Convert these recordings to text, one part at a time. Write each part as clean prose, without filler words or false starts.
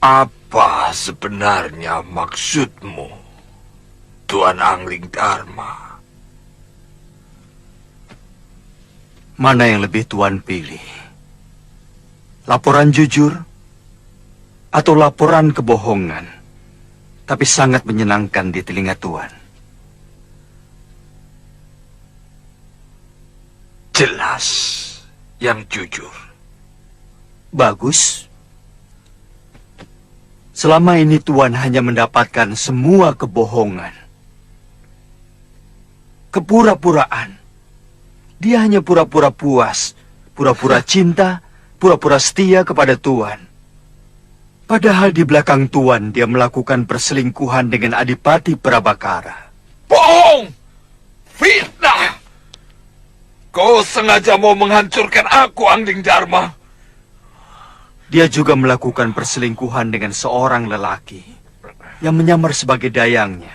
Apa sebenarnya maksudmu, Tuan Angling Dharma? Mana yang lebih Tuan pilih? Laporan jujur atau laporan kebohongan, tapi sangat menyenangkan di telinga Tuan? Jelas yang jujur. Bagus. Selama ini Tuan hanya mendapatkan semua kebohongan. Kepura-puraan. Dia hanya pura-pura puas, pura-pura cinta, pura-pura setia kepada Tuan. Padahal di belakang Tuan dia melakukan perselingkuhan dengan Adipati Prabakara. Bohong! Fitnah! Kau sengaja mau menghancurkan aku, Angling Dharma. Dia juga melakukan perselingkuhan dengan seorang lelaki yang menyamar sebagai dayangnya.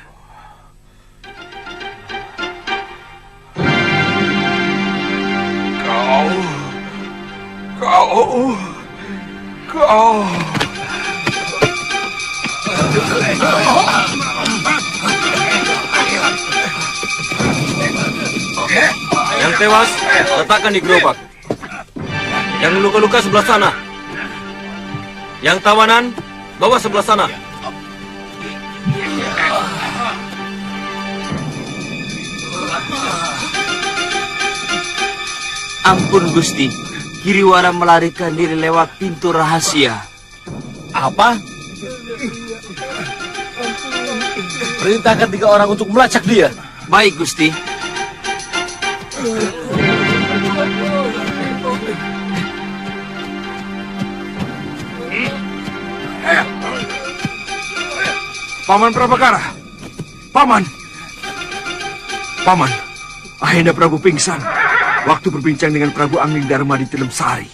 Kau. Yang tewas, letakkan di gerobak. Yang luka-luka sebelah sana. Yang tawanan, bawa sebelah sana. Ampun Gusti, Giriwara melarikan diri lewat pintu rahasia. Apa? Perintahkan 3 orang untuk melacak dia. Baik Gusti. Paman Prabakara. Paman. Paman, Ahenda Prabu pingsan waktu berbincang dengan Prabu Angling Dharma di Tilem Sari.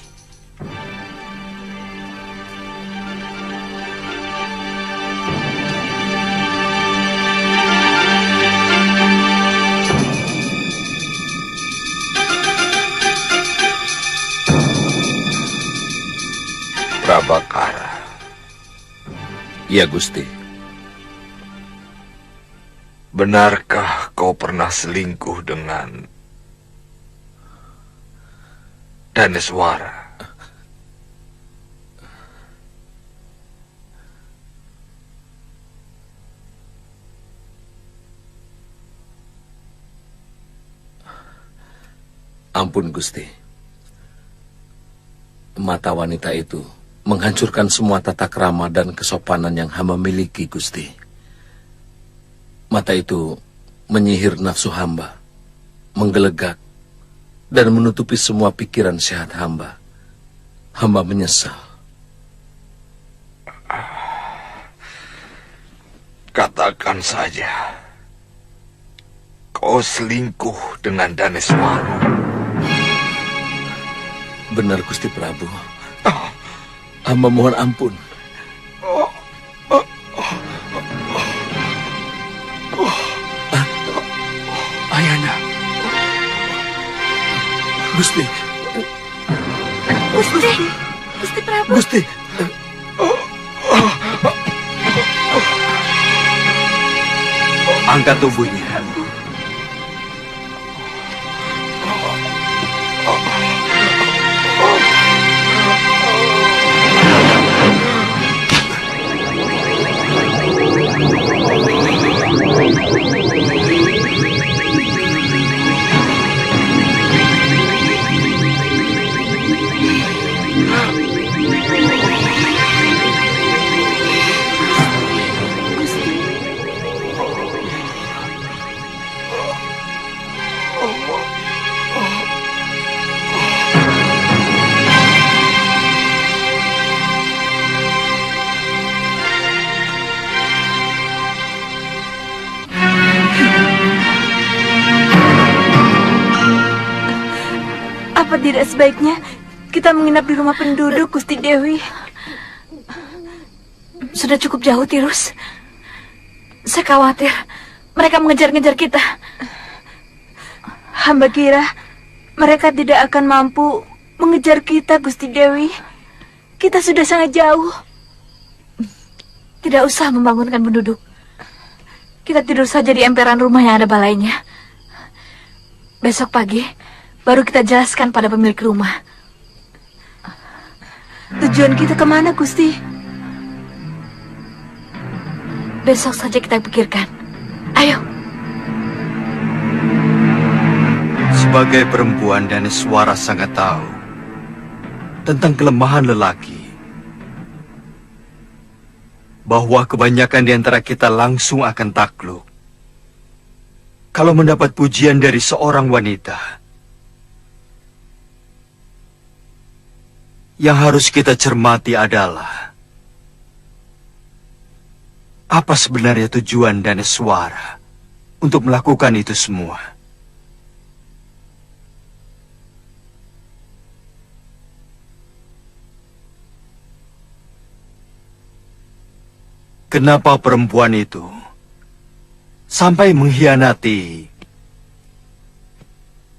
Prabakara. Iya, Gusti. Benarkah kau pernah selingkuh dengan Daneswara? Ampun, Gusti. Mata wanita itu menghancurkan semua tata krama dan kesopanan yang hamba miliki, Gusti. Mata itu menyihir nafsu hamba, menggelegak, dan menutupi semua pikiran sehat hamba. Hamba menyesal. Katakan saja, kau selingkuh dengan Daneswara. Benar, Gusti Prabu. Hamba mohon ampun. Ayana. Gusti. Gusti. Gusti Prabu. Gusti. Angkat tubuhnya. Apa tidak sebaiknya kita menginap di rumah penduduk, Gusti Dewi? Sudah cukup jauh, Tirus. Saya khawatir mereka mengejar-ngejar kita. Hamba kira mereka tidak akan mampu mengejar kita, Gusti Dewi. Kita sudah sangat jauh. Tidak usah membangunkan penduduk. Kita tidur saja di emperan rumah yang ada balainya. Besok pagi baru kita jelaskan pada pemilik rumah. Tujuan kita kemana, Gusti? Besok saja kita pikirkan. Ayo. Sebagai perempuan, Daneswara sangat tahu tentang kelemahan lelaki. Bahwa kebanyakan di antara kita langsung akan takluk kalau mendapat pujian dari seorang wanita. Yang harus kita cermati adalah apa sebenarnya tujuan Daneswara untuk melakukan itu semua. Kenapa perempuan itu sampai mengkhianati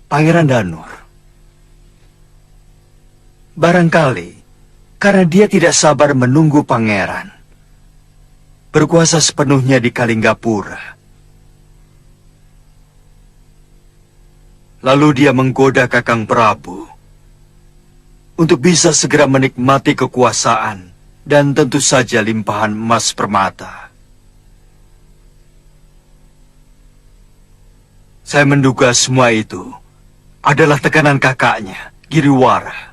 Pangeran Danur? Barangkali karena dia tidak sabar menunggu pangeran berkuasa sepenuhnya di Kalinggapura. Lalu dia menggoda Kakang Prabu untuk bisa segera menikmati kekuasaan dan tentu saja limpahan emas permata. Saya menduga semua itu adalah tekanan kakaknya, Giriwara.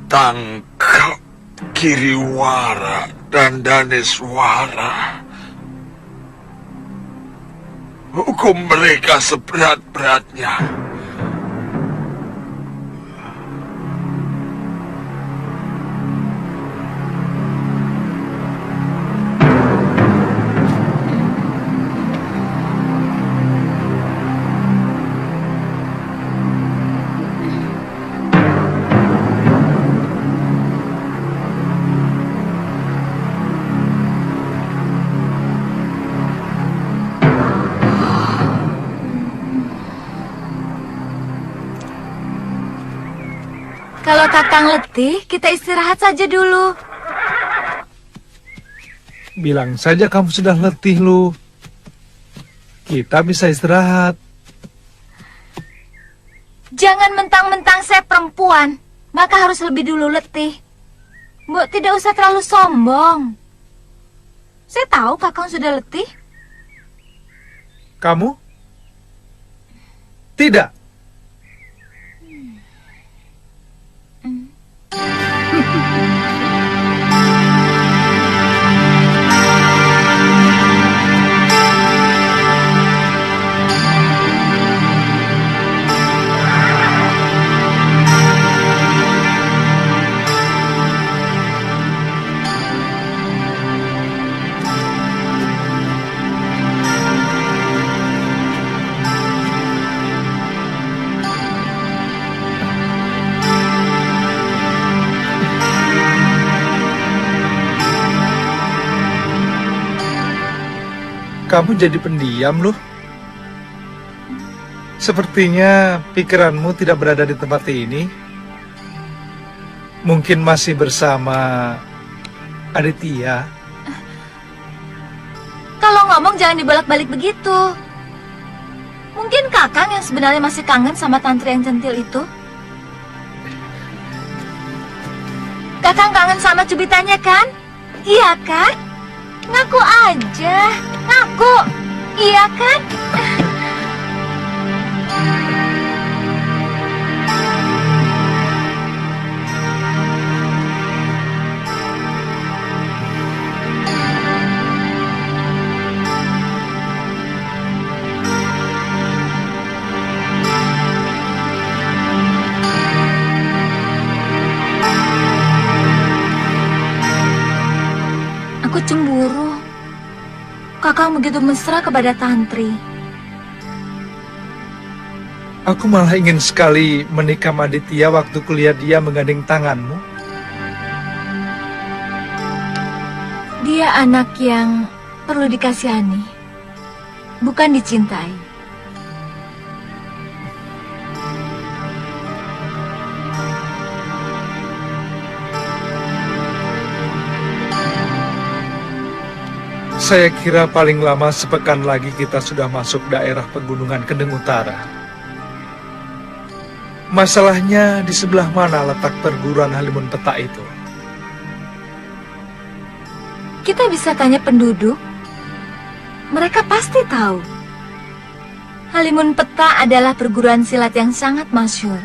Tangkap Giriwara dan Daneswara. Hukum mereka seberat-beratnya. Kalau Kakang letih, kita istirahat saja dulu. Bilang saja kamu sudah letih, Lu. Kita bisa istirahat. Jangan mentang-mentang saya perempuan, maka harus lebih dulu letih. Mbok tidak usah terlalu sombong. Saya tahu Kakang sudah letih. Kamu? Tidak. Kamu jadi pendiam loh. Sepertinya pikiranmu tidak berada di tempat ini. Mungkin masih bersama Aditya. Kalau ngomong jangan dibolak-balik begitu. Mungkin Kakang yang sebenarnya masih kangen sama tantri yang centil itu. Kakang kangen sama cubitannya kan? Iya kan? Ngaku aja. Ngaku. Iya kan? Aku cemburu. Kakang begitu mesra kepada tantri. Aku malah ingin sekali menikah sama Aditya waktu kuliah dia menggandeng tanganmu. Dia anak yang perlu dikasihani, bukan dicintai. Saya kira paling lama sepekan lagi kita sudah masuk daerah pegunungan Kendeng Utara. Masalahnya di sebelah mana letak perguruan Halimun Peta itu? Kita bisa tanya penduduk. Mereka pasti tahu. Halimun Peta adalah perguruan silat yang sangat masyhur.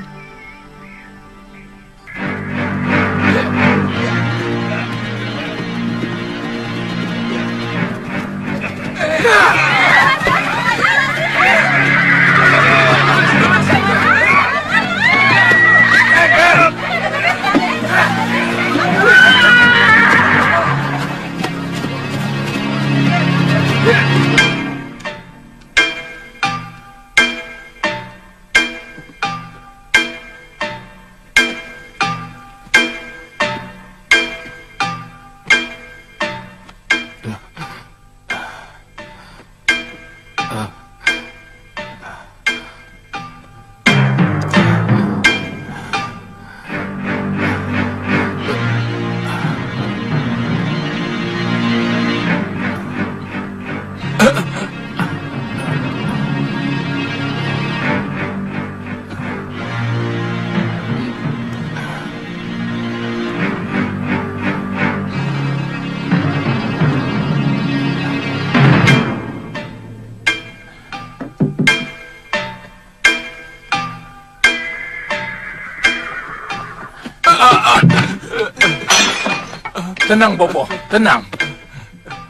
Tenang, Bopo, tenang.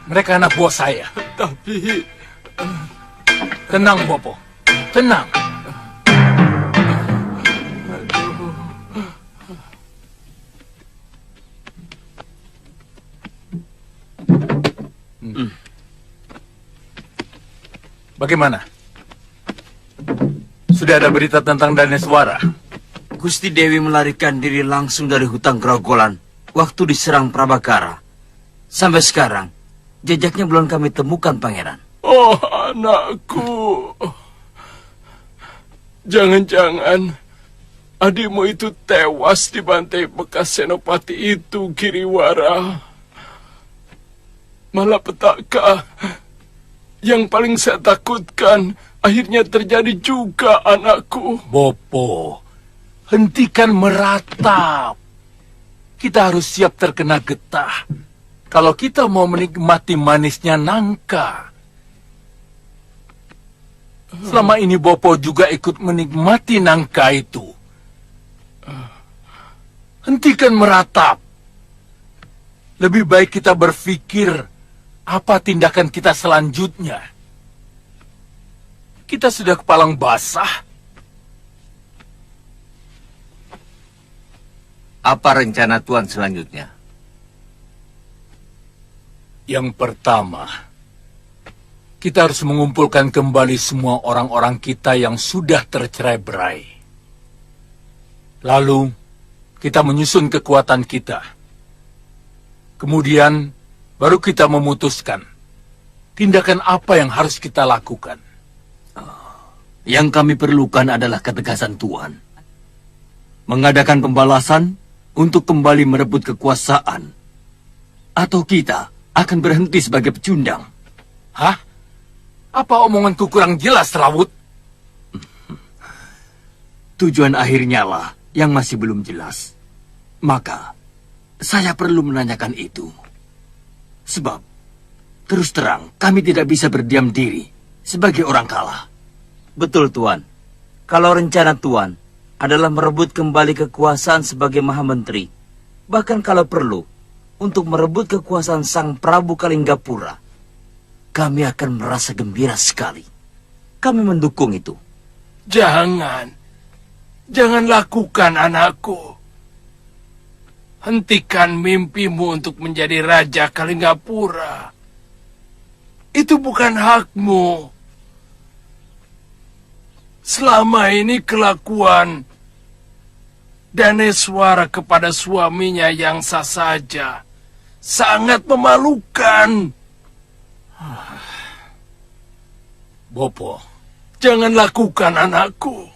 Mereka anak buah saya. Tapi... Tenang, Bopo, tenang. Bagaimana? Sudah ada berita tentang Daneswara? Gusti Dewi melarikan diri langsung dari hutan Grogolan waktu diserang Prabakara. Sampai sekarang, jejaknya belum kami temukan, Pangeran. Oh, anakku. Jangan-jangan adikmu itu tewas dibantai bekas senopati itu, Giriwara. Malapetaka yang paling saya takutkan akhirnya terjadi juga, anakku. Bopo, hentikan meratap. Kita harus siap terkena getah. kalau kita mau menikmati manisnya nangka. Selama ini Bopo juga ikut menikmati nangka itu. Hentikan meratap. Lebih baik kita berpikir apa tindakan kita selanjutnya. Kita sudah kepalang basah. Apa rencana Tuan selanjutnya? Yang pertama, kita harus mengumpulkan kembali semua orang-orang kita yang sudah tercerai-berai. Lalu, kita menyusun kekuatan kita. Kemudian, baru kita memutuskan tindakan apa yang harus kita lakukan. Yang kami perlukan adalah ketegasan Tuan. Mengadakan pembalasan untuk kembali merebut kekuasaan. Atau kita akan berhenti sebagai pecundang. Hah? Apa omonganku kurang jelas, Rawut? Tujuan akhirnya lah yang masih belum jelas. Maka, saya perlu menanyakan itu. Sebab, terus terang, kami tidak bisa berdiam diri sebagai orang kalah. Betul, Tuan. Kalau rencana Tuan adalah merebut kembali kekuasaan sebagai Maha Menteri, bahkan kalau perlu, untuk merebut kekuasaan Sang Prabu Kalinggapura, kami akan merasa gembira sekali. Kami mendukung itu. Jangan lakukan, anakku. Hentikan mimpimu untuk menjadi Raja Kalinggapura. Itu bukan hakmu. Selama ini kelakuan Daneswara kepada suaminya yang sah saja sangat memalukan. Bopo, Jangan lakukan, anakku.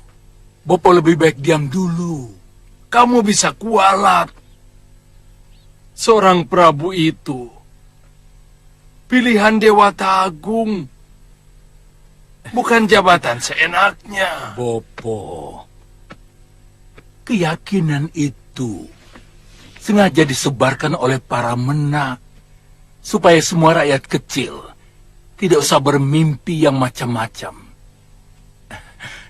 Bopo lebih baik diam dulu. Kamu bisa kualat. Seorang Prabu itu pilihan Dewata Agung, bukan jabatan seenaknya. Bopo, keyakinan itu sengaja disebarkan oleh para menak supaya semua rakyat kecil tidak usah bermimpi yang macam-macam.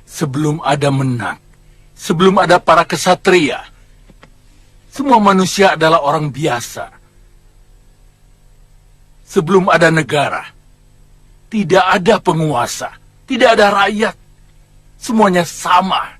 Sebelum ada menak, sebelum ada para kesatria, semua manusia adalah orang biasa. Sebelum ada negara, tidak ada penguasa, tidak ada rakyat. Semuanya sama.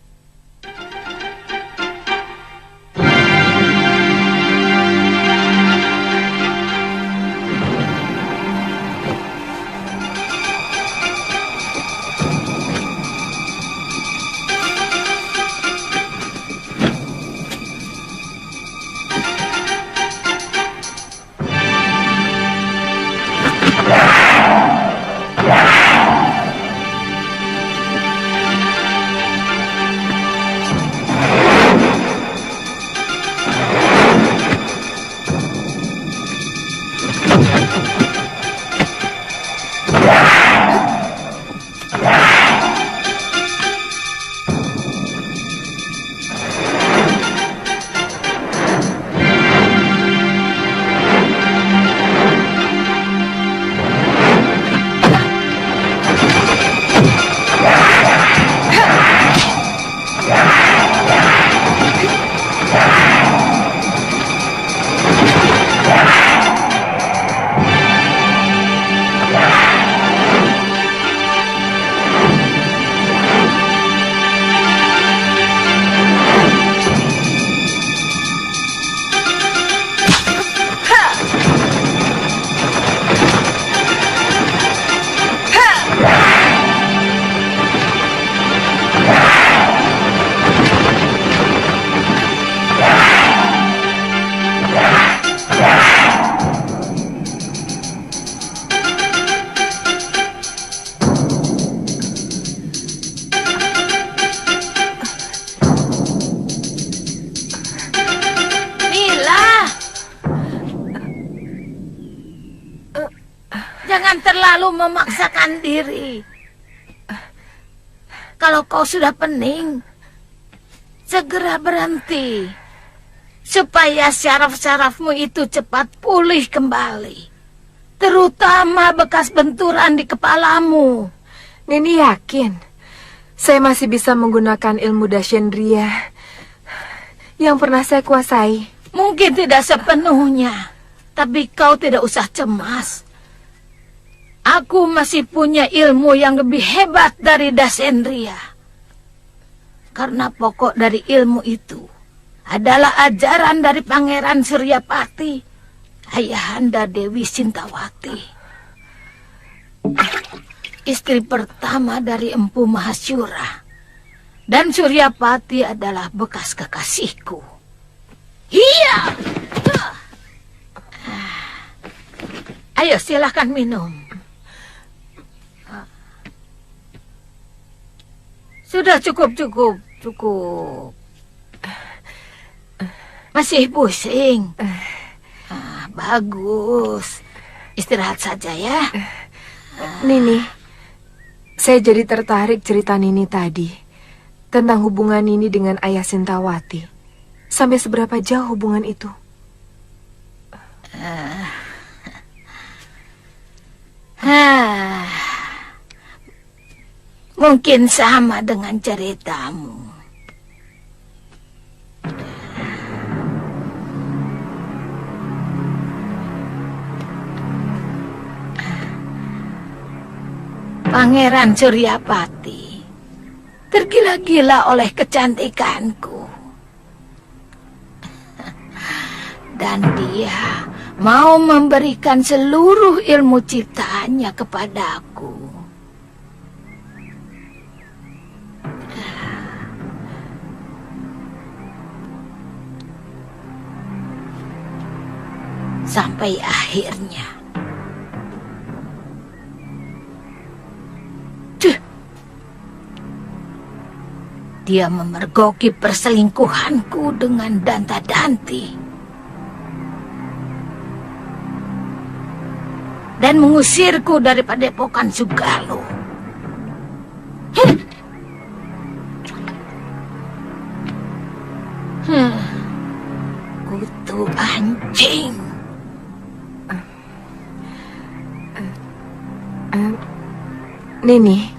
Jangan terlalu memaksakan diri. Kalau kau sudah pening, segera berhenti. supaya syaraf-syarafmu itu cepat pulih kembali. Terutama bekas benturan di kepalamu. Nini yakin saya masih bisa menggunakan ilmu Dashendriya yang pernah saya kuasai. Mungkin tidak sepenuhnya, tapi kau tidak usah cemas. Aku masih punya ilmu yang lebih hebat dari Dashendriya. Karena pokok dari ilmu itu adalah ajaran dari Pangeran Suryapati, ayahanda Dewi Sintawati, istri pertama dari Empu Mahasyura. Dan Suryapati adalah bekas kekasihku. Iya. Ayo silahkan minum. Sudah cukup. Masih pusing? Bagus. Istirahat saja ya. Nini, saya jadi tertarik cerita Nini tadi tentang hubungan Nini dengan ayah Sintawati. Sampai seberapa jauh hubungan itu? Mungkin sama dengan ceritamu. Pangeran Suryapati tergila-gila oleh kecantikanku. Dan dia mau memberikan seluruh ilmu ciptaannya kepadaku. Sampai akhirnya dia memergoki perselingkuhanku dengan Danta-Danti dan mengusirku dari padepokan Sugalo. Kutu anjing. Nini,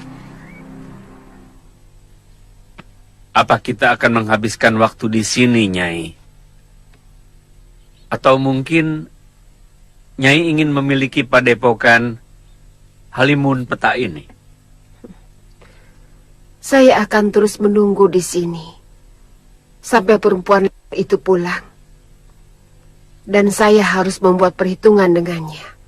apa kita akan menghabiskan waktu di sini, Nyai? Atau mungkin Nyai ingin memiliki padepokan Halimun Peta ini? Saya akan terus menunggu di sini sampai perempuan itu pulang. Dan saya harus membuat perhitungan dengannya.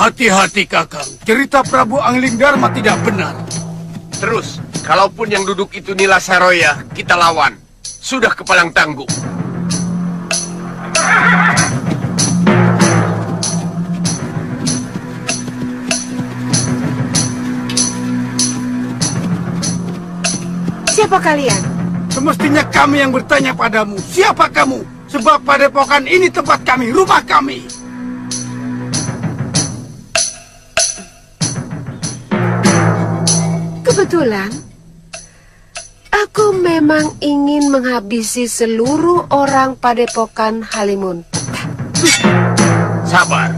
Hati-hati Kakang, cerita Prabu Angling Dharma tidak benar. Terus, kalaupun yang duduk itu Nila Saroya, kita lawan. Sudah kepalang tangguh. Siapa kalian? Semestinya kami yang bertanya padamu, siapa kamu? Sebab padepokan ini tempat kami, rumah kami. Kebetulan, aku memang ingin menghabisi seluruh orang padepokan Halimun. Sabar.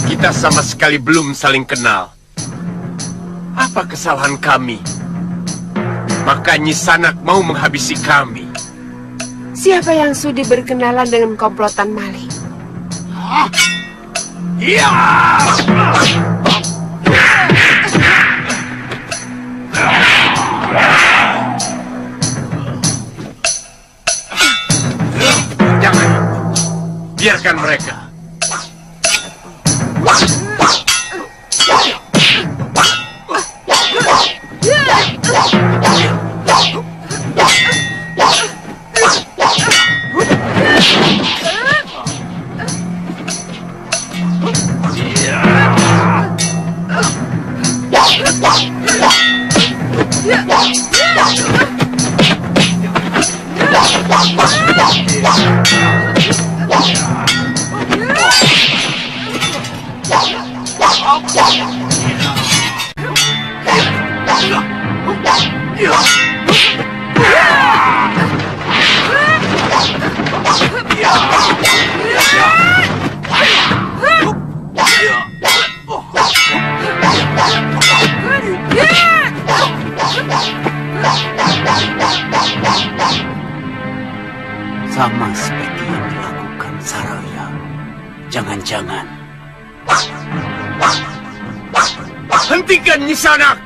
Kita sama sekali belum saling kenal. Apa kesalahan kami? Maka Nyi Sanak mau menghabisi kami. Siapa yang sudi berkenalan dengan komplotan maling? Iya! Jangan. Biarkan mereka. Sama seperti yang dilakukan Saroya. Jangan-jangan. Hentikan Nisanak!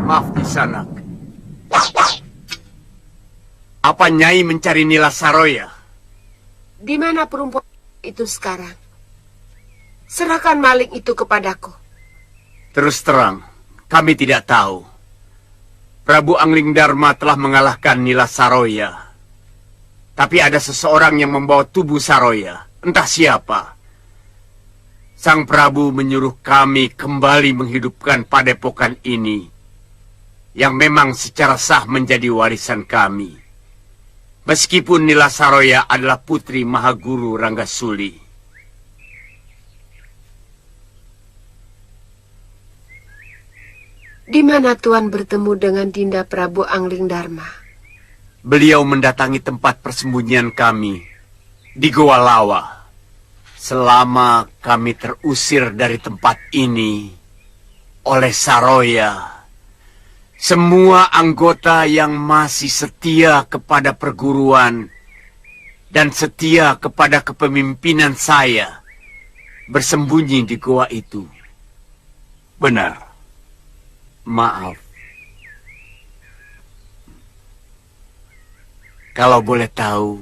Maaf Nisanak. Apa Nyai mencari Nila Saroya? Di mana perempuan itu sekarang? Serahkan maling itu kepadaku. Terus terang, kami tidak tahu. Prabu Angling Dharma telah mengalahkan Nila Saroya. Tapi ada seseorang yang membawa tubuh Saroya. Entah siapa. Sang Prabu menyuruh kami kembali menghidupkan padepokan ini. Yang memang secara sah menjadi warisan kami. Meskipun Nila Saroya adalah putri Mahaguru Ranggasuli. Di mana Tuan bertemu dengan Dinda Prabu Angling Dharma? Beliau mendatangi tempat persembunyian kami di Goa Lawa. Selama kami terusir dari tempat ini oleh Saroya, semua anggota yang masih setia kepada perguruan dan setia kepada kepemimpinan saya bersembunyi di goa itu. Benar. Maaf. Kalau boleh tahu.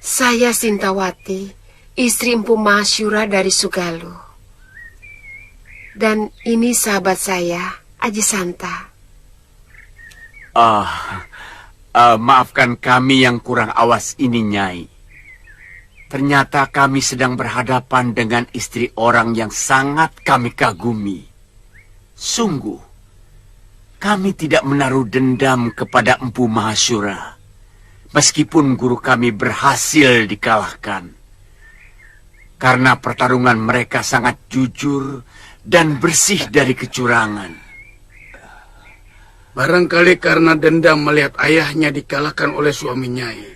Saya Sintawati, istri Empu Mahasyura dari Sugalu. Dan ini sahabat saya, Aji Santa. Maafkan kami yang kurang awas ini, Nyai. Ternyata kami sedang berhadapan dengan istri orang yang sangat kami kagumi. Sungguh, kami tidak menaruh dendam kepada Empu Mahasyura, meskipun guru kami berhasil dikalahkan. Karena pertarungan mereka sangat jujur dan bersih dari kecurangan. Barangkali karena dendam melihat ayahnya dikalahkan oleh suami Nyai,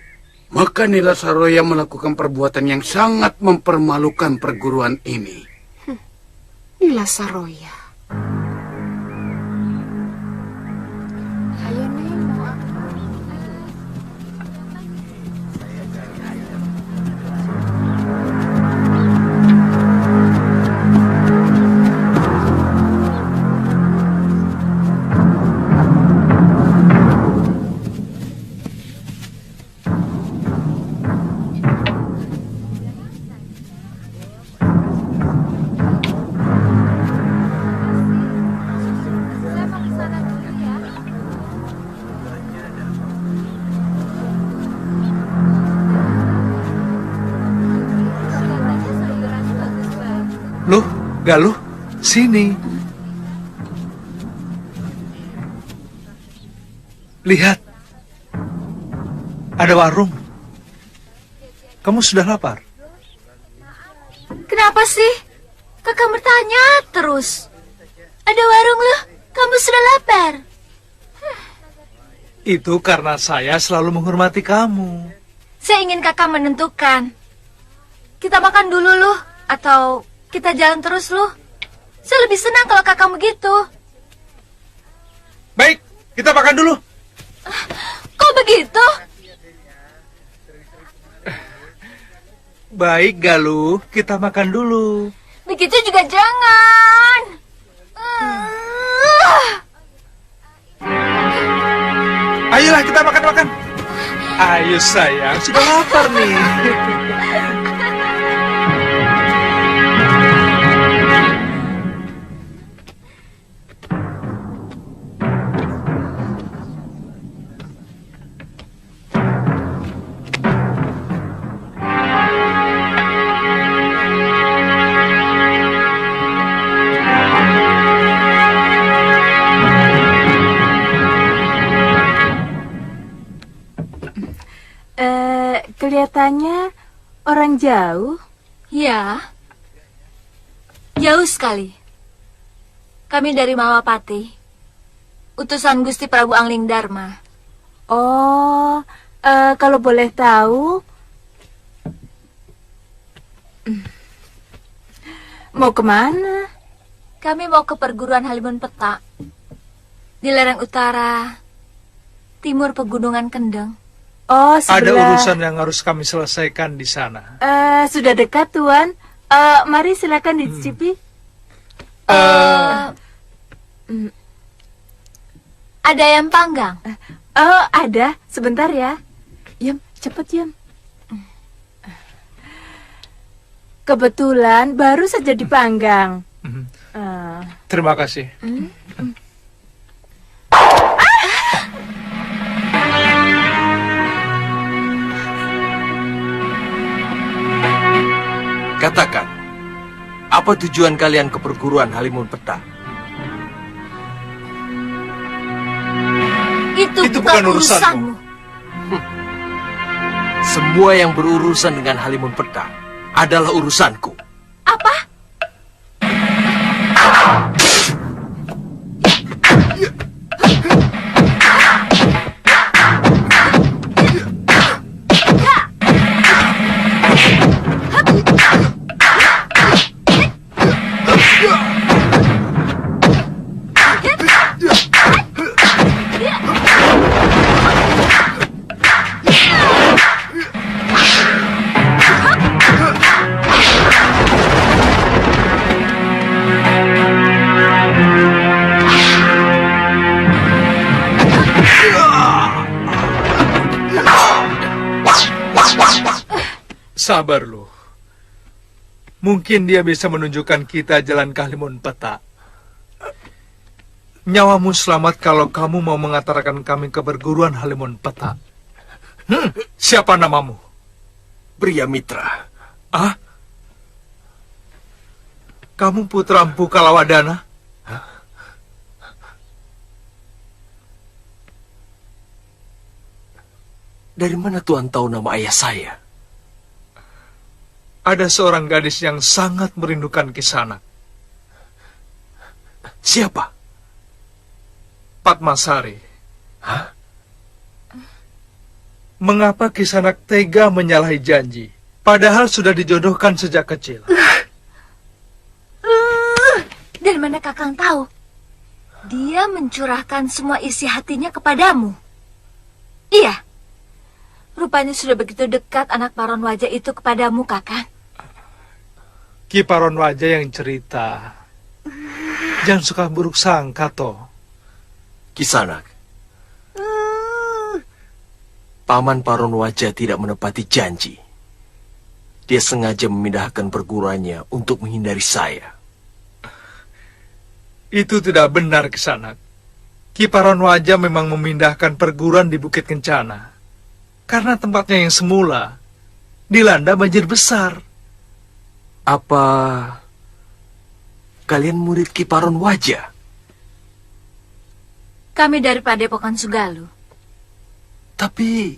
maka Nila Saroya melakukan perbuatan yang sangat mempermalukan perguruan ini. Nila Saroya. Loh, Galuh, sini. Lihat. Ada warung. Kamu sudah lapar? Kenapa sih? Kakak bertanya terus. Ada warung loh, kamu sudah lapar. Itu karena saya selalu menghormati kamu. Saya ingin kakak menentukan. Kita makan dulu loh, atau kita jalan terus loh. Saya lebih senang kalau kakak begitu. Baik, kita makan dulu. Kok begitu? Baik, Galuh, kita makan dulu. Begitu juga jangan. Ayolah kita makan-makan. Ayo sayang, sudah lapar nih. Kelihatannya orang jauh. Ya, jauh sekali. Kami dari Malapati, utusan Gusti Prabu Angling Darma. Oh, kalau boleh tahu, mau kemana? Kami mau ke perguruan Halimun Petak, di lereng utara, timur Pegunungan Kendeng. Oh, Ada sebelah. urusan yang harus kami selesaikan di sana. Sudah dekat, Tuan. Mari silakan dicicipi. Ada ayam panggang? Oh, ada. Sebentar ya. Yam, cepet Yam. Kebetulan baru saja dipanggang. Terima kasih. Katakan, apa tujuan kalian ke perguruan Halimun Petak? Itu bukan urusanmu. Semua yang berurusan dengan Halimun Petak adalah urusanku. Apa? Sabar lu. Mungkin dia bisa menunjukkan kita jalan ke Halimun Petak. Nyawamu selamat kalau kamu mau mengantarkan kami ke perguruan Halimun Petak. Siapa namamu? Pria Mitra. Ah? Kamu putra Empu Kalawadana? Dari mana Tuan tahu nama ayah saya? Ada seorang gadis yang sangat merindukan Kisanak. Siapa? Padmasari. Hah? Mengapa Kisanak tega menyalahi janji, padahal sudah dijodohkan sejak kecil? Dari mana Kakang tahu? Dia mencurahkan semua isi hatinya kepadamu. Iya. Rupanya sudah begitu dekat anak Paron Wajah itu kepadamu, Kakang. Ki Paron Wajah yang cerita. Jangan suka buruk sangka, toh. Kisanak. Paman Paron Wajah tidak menepati janji. Dia sengaja memindahkan perguruannya untuk menghindari saya. Itu tidak benar, Kisanak. Ki Paron Wajah memang memindahkan perguruan di Bukit Kencana. Karena tempatnya yang semula dilanda banjir besar. Apa kalian murid Ki Paron Wajah? Kami dari Padepokan Sugalu. Tapi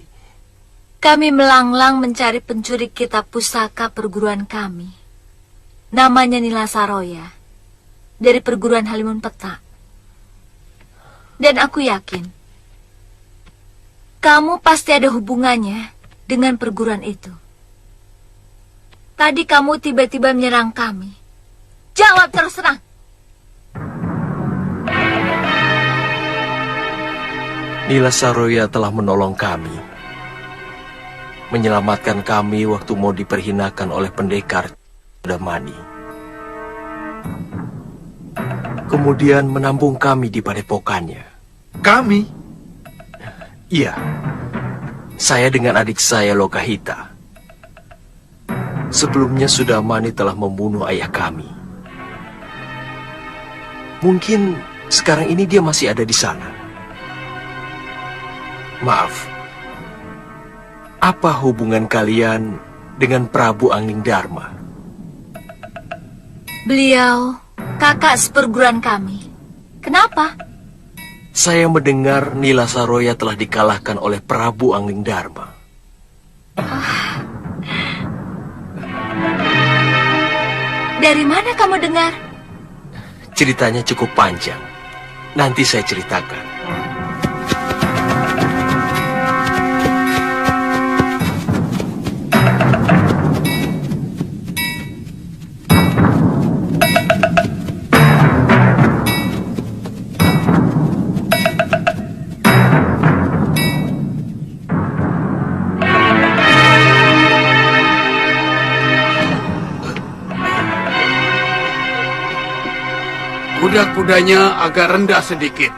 kami melanglang mencari pencuri kitab pusaka perguruan kami. Namanya Nila Saroya. Dari perguruan Halimun Petak. Dan aku yakin kamu pasti ada hubungannya dengan perguruan itu. Tadi kamu tiba-tiba menyerang kami. Jawab terus terang. Nila Saroya telah menolong kami. Menyelamatkan kami waktu mau diperhinakan oleh pendekar Damani. Kemudian menambung kami di padepokannya. Kami? Iya. Saya dengan adik saya Lokahita. Sebelumnya Sudamani telah membunuh ayah kami. Mungkin sekarang ini dia masih ada di sana. Maaf. Apa hubungan kalian dengan Prabu Angling Darma? Beliau kakak seperguruan kami. Kenapa? Saya mendengar Nila Saroya telah dikalahkan oleh Prabu Angling Darma. Dari mana kamu dengar? Ceritanya cukup panjang. Nanti saya ceritakan. Kuda-kudanya agak rendah sedikit.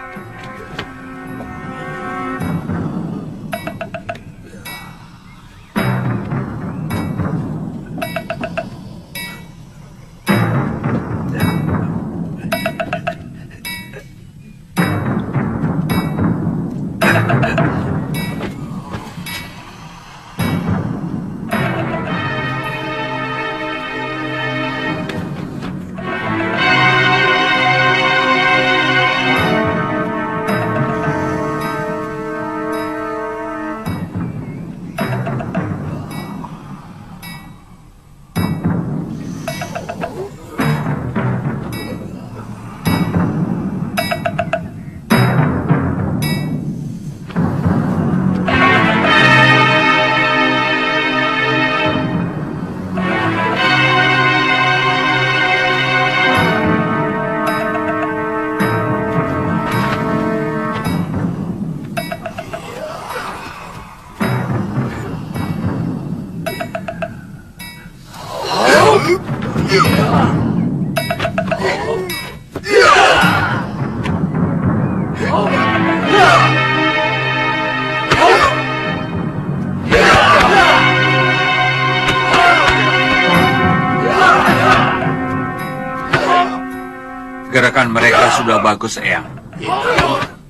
Gerakan mereka sudah bagus, Eyang.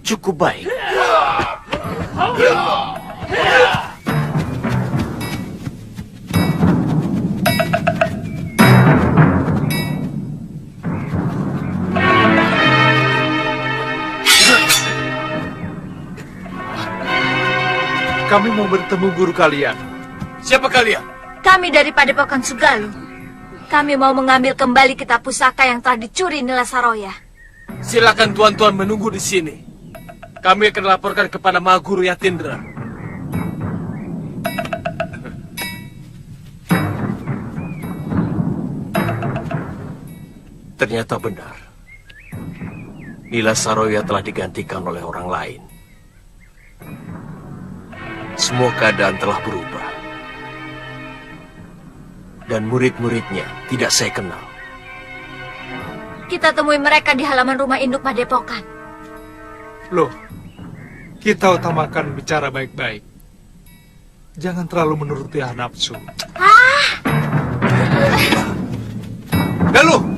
Cukup baik. Kami mau bertemu guru kalian. Siapa kalian? Kami dari Padepokan Sugalu. Kami mau mengambil kembali kitab pusaka yang telah dicuri Nila Saroya. Silakan tuan-tuan menunggu di sini. Kami akan laporkan kepada Mahaguru Yatindra. Ternyata benar. Nila Saroya telah digantikan oleh orang lain. Semua keadaan telah berubah. Dan murid-muridnya tidak saya kenal. Kita temui mereka di halaman rumah induk Padepokan. Loh, kita utamakan bicara baik-baik. Jangan terlalu menuruti nafsu. Galuh!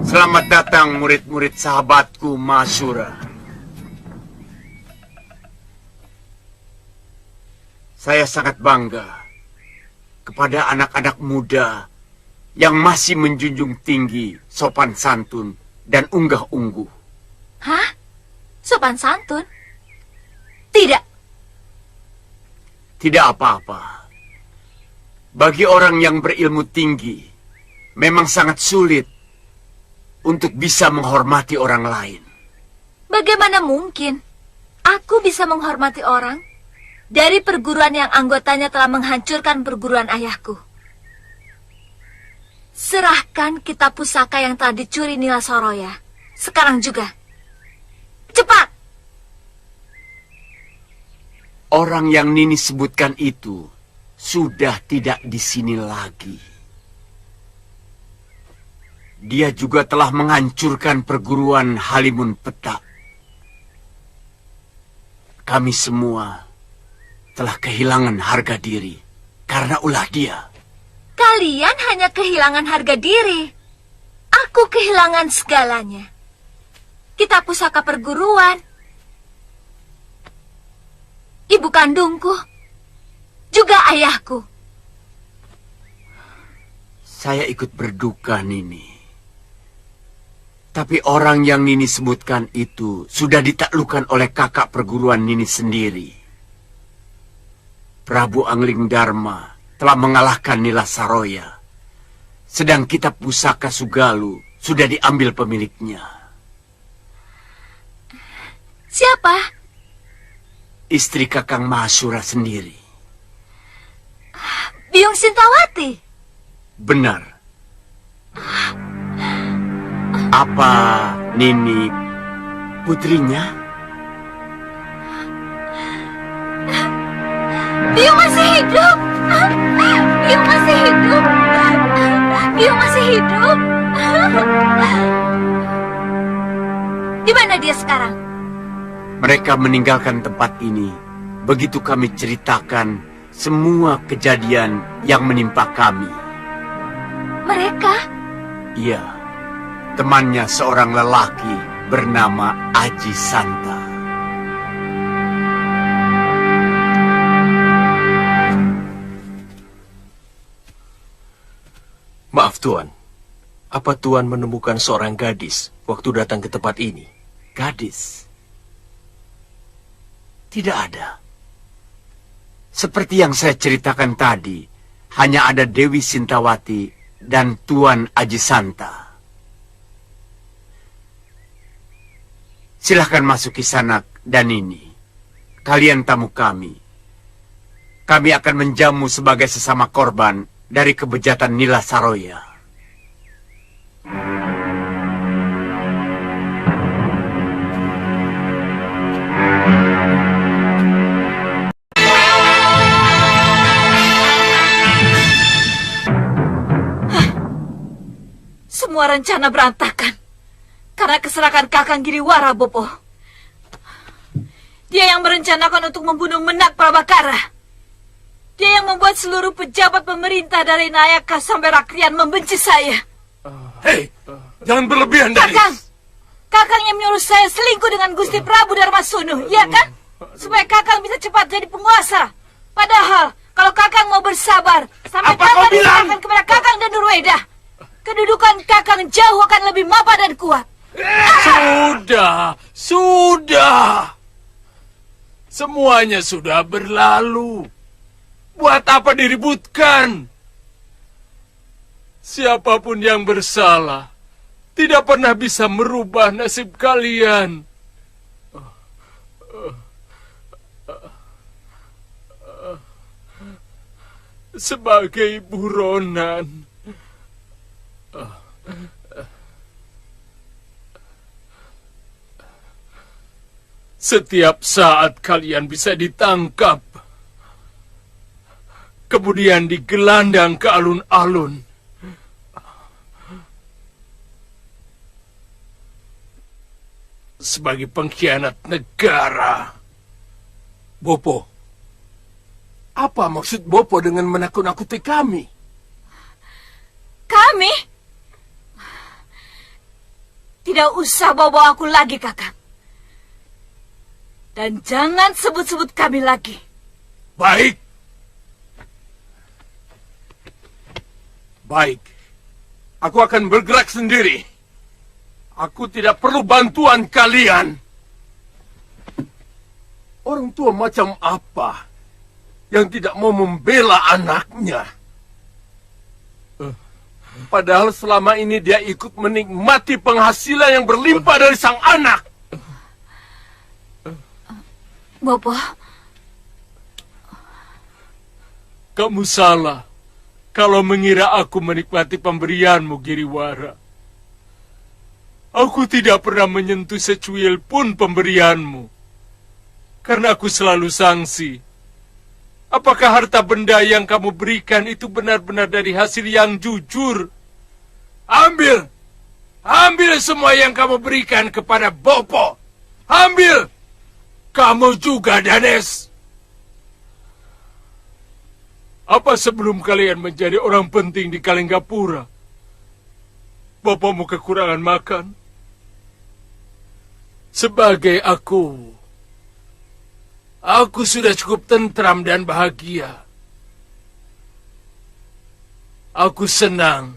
Selamat datang murid-murid sahabatku Masura. Saya sangat bangga kepada anak-anak muda yang masih menjunjung tinggi sopan santun dan unggah-ungguh. Hah? Sopan santun? Tidak. Tidak apa-apa. Bagi orang yang berilmu tinggi, memang sangat sulit untuk bisa menghormati orang lain. Bagaimana mungkin aku bisa menghormati orang dari perguruan yang anggotanya telah menghancurkan perguruan ayahku? Serahkan kitab pusaka yang telah dicuri Nila Saroya. Sekarang juga. Cepat! Orang yang Nini sebutkan itu sudah tidak di sini lagi. Dia juga telah menghancurkan perguruan Halimun Petak. Kami semua telah kehilangan harga diri karena ulah dia. Kalian hanya kehilangan harga diri. Aku kehilangan segalanya. Kitab pusaka perguruan. ibu kandungku, juga ayahku. Saya ikut berduka, Nini. Tapi orang yang Nini sebutkan itu sudah ditaklukkan oleh kakak perguruan Nini sendiri. Prabu Angling Dharma telah mengalahkan Nila Saroya. Sedang kitab pusaka Sugalu sudah diambil pemiliknya. Siapa? Istri Kakang Mahasura sendiri. Biung Sintawati. Benar. Apa Nini putrinya? Biung masih hidup. Biung masih hidup. Biung masih hidup. Di mana dia sekarang? Mereka meninggalkan tempat ini. Begitu kami ceritakan semua kejadian yang menimpa kami. Mereka? Iya. Temannya seorang lelaki bernama Aji Santa. Maaf Tuan, apa Tuan menemukan seorang gadis waktu datang ke tempat ini? Gadis? Tidak ada. Seperti yang saya ceritakan tadi, hanya ada Dewi Sintawati dan Tuan Aji Santa. Silahkan masuk Kisanak dan ini. Kalian tamu kami. Kami akan menjamu sebagai sesama korban dari kebejatan Nila Saroya. Semua rencana berantakan karena keserakan Kakang Giriwara, Bopo. Dia yang merencanakan untuk membunuh Menak Prabakara. Dia yang membuat seluruh pejabat pemerintah dari Nayaka sampai Rakrian membenci saya. Hei, jangan berlebihan, Danis. Kakang yang menyuruh saya selingkuh dengan Gusti Prabu Darmasunu, ya kan? Supaya Kakang bisa cepat jadi penguasa. Padahal, kalau Kakang mau bersabar, sampai Kakang diserahkan kepada Kakang dan Nurweda, kedudukan Kakang jauh akan lebih mapan dan kuat. Sudah. Semuanya sudah berlalu. Buat apa diributkan? Siapapun yang bersalah tidak pernah bisa merubah nasib kalian. Sebagai buronan, setiap saat kalian bisa ditangkap, kemudian digelandang ke alun-alun. Sebagai pengkhianat negara. Bopo, apa maksud Bopo dengan menakut-nakuti kami? Kami? Tidak usah bawa aku lagi, Kakang. Dan jangan sebut-sebut kami lagi. Baik. Baik. Aku akan bergerak sendiri. Aku tidak perlu bantuan kalian. Orang tua macam apa yang tidak mau membela anaknya? Padahal selama ini dia ikut menikmati penghasilan yang berlimpah dari sang anak. Bopo. Kamu salah kalau mengira aku menikmati pemberianmu, Giriwara. Aku tidak pernah menyentuh secuil pun pemberianmu. Karena aku selalu sangsi. Apakah harta benda yang kamu berikan itu benar-benar dari hasil yang jujur? Ambil! Ambil semua yang kamu berikan kepada Bopo! Ambil! Kamu juga, Danes! Apa sebelum kalian menjadi orang penting di Kalinggapura, Bopomu kekurangan makan? Aku sudah cukup tentram dan bahagia. Aku senang.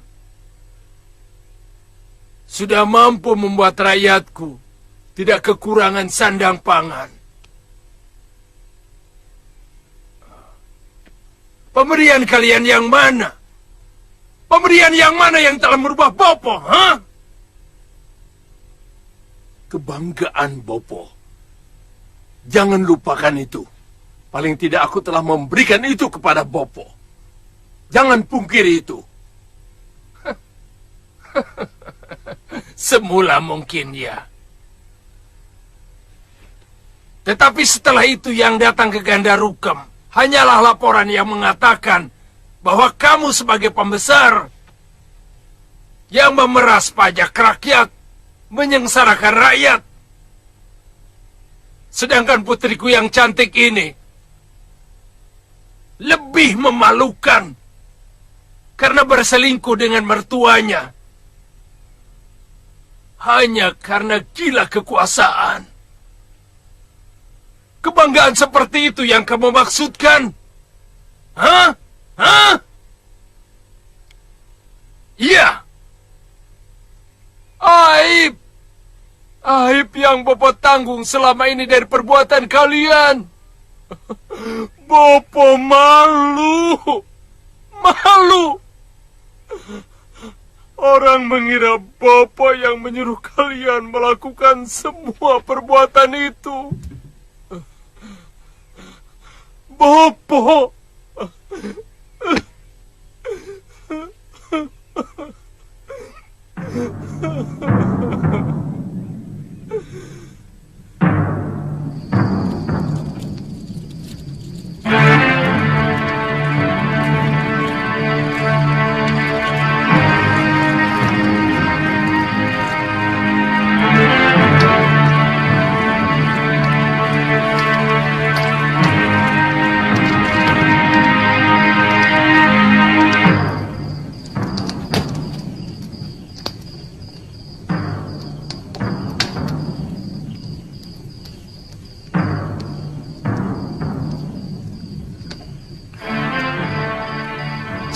Sudah mampu membuat rakyatku tidak kekurangan sandang pangan. Pemberian kalian yang mana? Pemberian yang mana yang telah merubah Bopo, ha? Kebanggaan Bopo. Jangan lupakan itu. Paling tidak aku telah memberikan itu kepada Bopo. Jangan pungkiri itu. Semula mungkin ya. Tetapi setelah itu yang datang ke Gandarukem hanyalah laporan yang mengatakan bahwa kamu sebagai pembesar yang memeras pajak rakyat, menyengsarakan rakyat. Sedangkan putriku yang cantik ini lebih memalukan karena berselingkuh dengan mertuanya. Hanya karena gila kekuasaan. Kebanggaan seperti itu yang kamu maksudkan? Hah? Hah? Iya. Aib. Aib yang Bopo tanggung selama ini dari perbuatan kalian. Bopo malu. Malu. Orang mengira Bopo yang menyuruh kalian melakukan semua perbuatan itu. Bopo.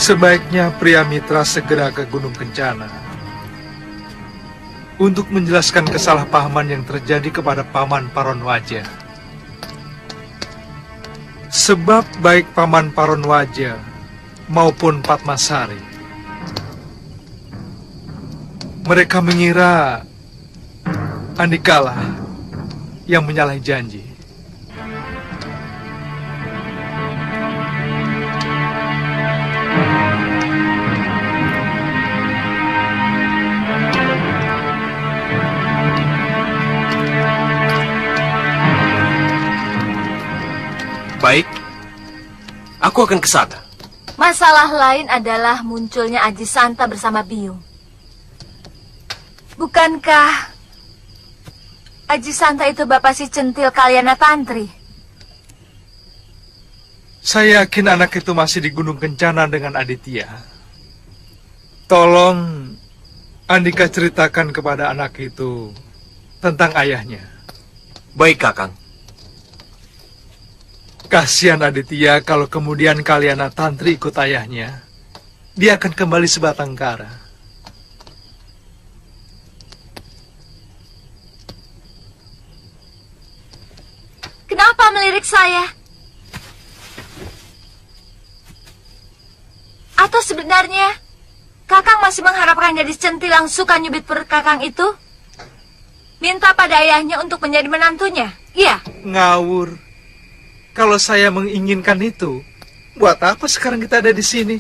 Sebaiknya pria mitra segera ke Gunung Kencana untuk menjelaskan kesalahpahaman yang terjadi kepada Paman Paronwaja. Sebab baik Paman Paronwaja maupun Padmasari, mereka mengira Andikalah yang menyalahi janji. Baik, aku akan ke sana. Masalah lain adalah munculnya Aji Santa bersama Biung. Bukankah Aji Santa itu bapak si centil Kalyana Tantri? Saya yakin anak itu masih di Gunung Kencana dengan Aditya. Tolong Andika ceritakan kepada anak itu tentang ayahnya. Baik, Kakang. Kasihan Aditya kalau kemudian Kalyana Tantri ikut ayahnya. Dia akan kembali sebatang kara. Kenapa melirik saya? Atau sebenarnya Kakang masih mengharapkan gadis centil yang suka nyubit perut Kakang itu? Minta pada ayahnya untuk menjadi menantunya? Iya. Ngawur. Kalau saya menginginkan itu, buat apa sekarang kita ada di sini?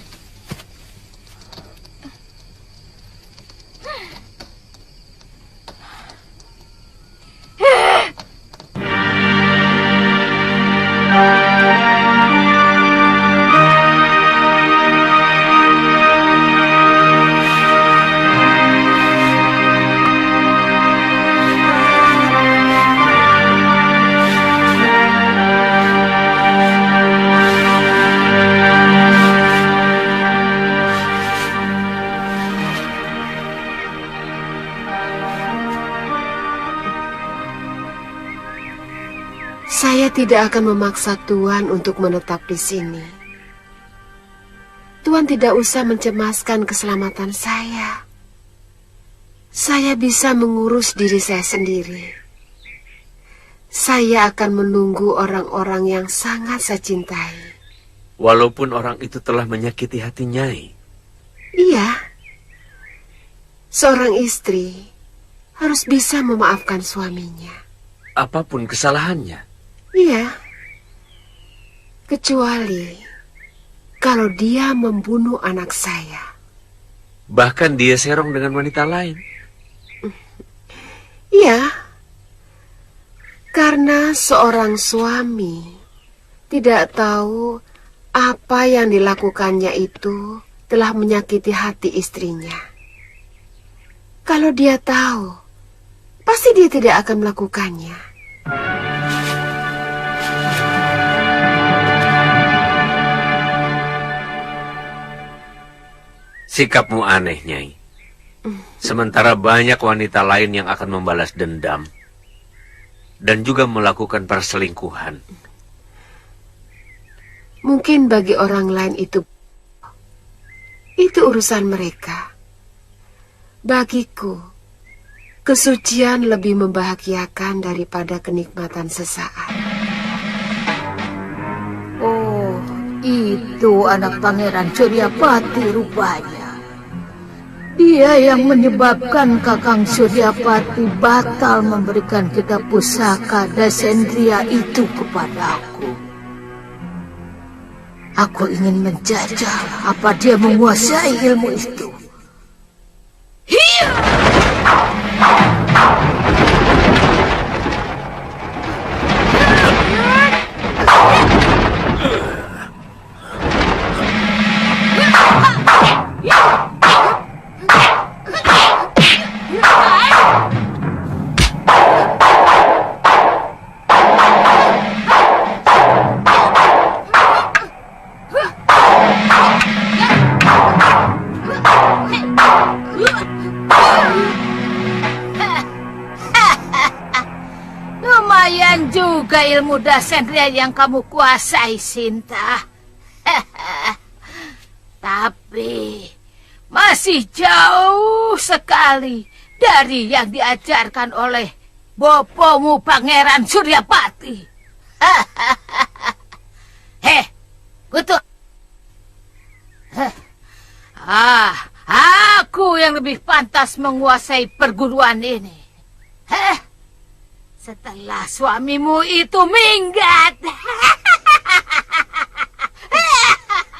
tidak akan memaksa Tuan untuk menetap di sini. Tuan tidak usah mencemaskan keselamatan saya. Saya bisa mengurus diri saya sendiri. Saya akan menunggu orang-orang yang sangat saya cintai. Walaupun orang itu telah menyakiti hati Nyai. Iya. Seorang istri harus bisa memaafkan suaminya. Apapun kesalahannya. Iya. Kecuali kalau dia membunuh anak saya. Bahkan dia serong dengan wanita lain. Iya. Karena seorang suami tidak tahu apa yang dilakukannya itu telah menyakiti hati istrinya. Kalau dia tahu, pasti dia tidak akan melakukannya. Sikapmu aneh, Nyai. Sementara banyak wanita lain yang akan membalas dendam dan juga melakukan perselingkuhan. Mungkin bagi orang lain itu urusan mereka. Bagiku, kesucian lebih membahagiakan daripada kenikmatan sesaat. Oh, itu anak Pangeran Suryapati rupanya. Dia yang menyebabkan Kakang Suryapati batal memberikan kitab pusaka Dasendria itu kepadaku. Aku ingin menjajal apa dia menguasai ilmu itu. Hiya! Lumayan juga ilmu Dasendria yang kamu kuasai, Sinta. Tapi masih jauh sekali dari yang diajarkan oleh bopomu Pangeran Suryapati. Kutu. Aku yang lebih pantas menguasai perguruan ini. Setelah suamimu itu minggat.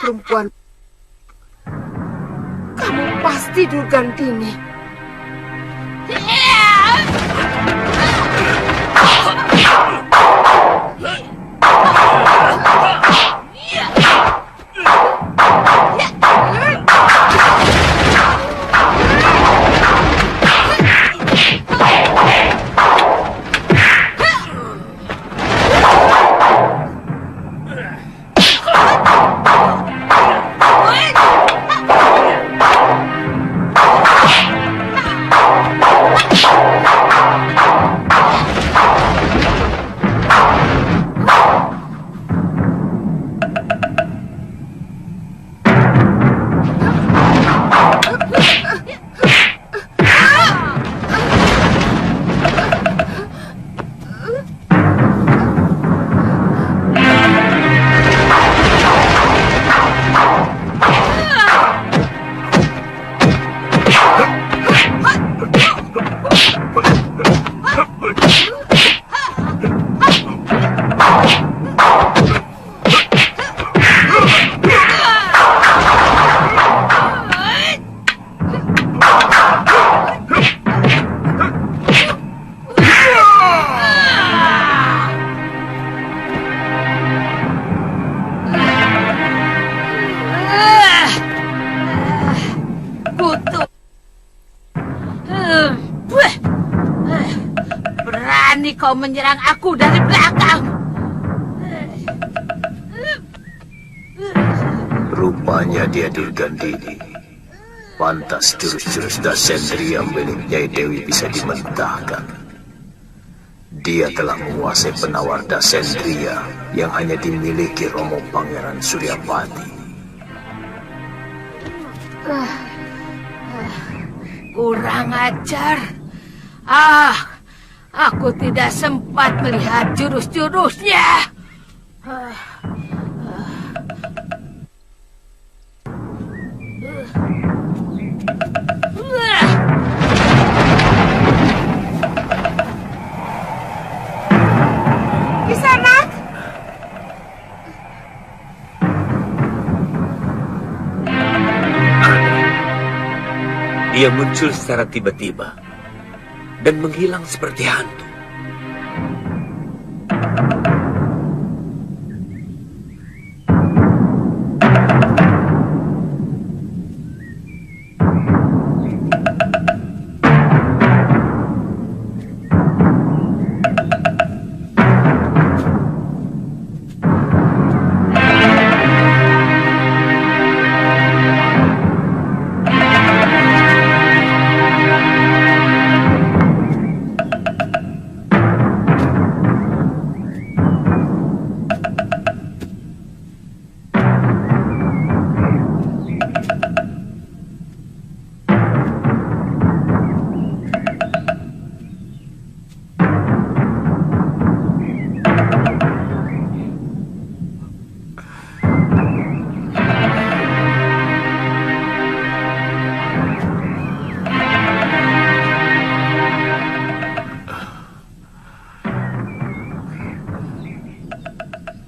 Perempuan, kamu pasti Durgandini. Berani kau menyerang aku dari belakang. Rupanya dia Durgandini. Pantas jurus-jurus Dasendria milik Nyai Dewi bisa dimentahkan. Dia telah menguasai penawar Dasendria yang hanya dimiliki Romo Pangeran Suryapati. Kurang ajar. Aku tidak sempat melihat jurus-jurusnya. Kisanak! Dia muncul secara tiba-tiba dan menghilang seperti hantu.